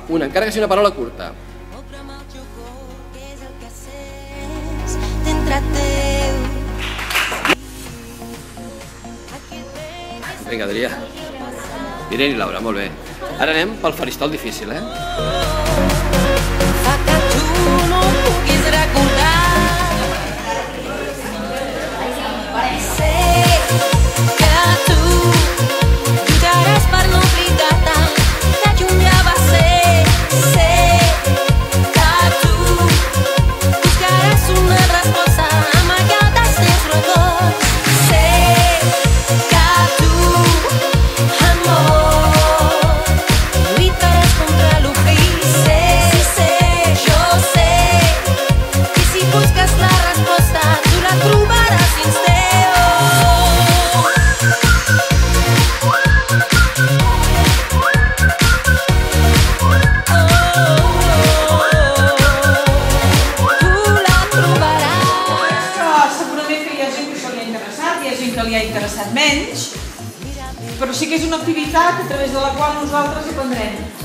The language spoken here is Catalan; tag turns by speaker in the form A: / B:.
A: una, encara que sigui una paraula curta. Vinga, Adrià. Irene i Laura, molt bé. Ara anem pel faristol difícil, eh?
B: Que li ha interessat menys, però sí que és una activitat a través de la qual nosaltres aprendrem.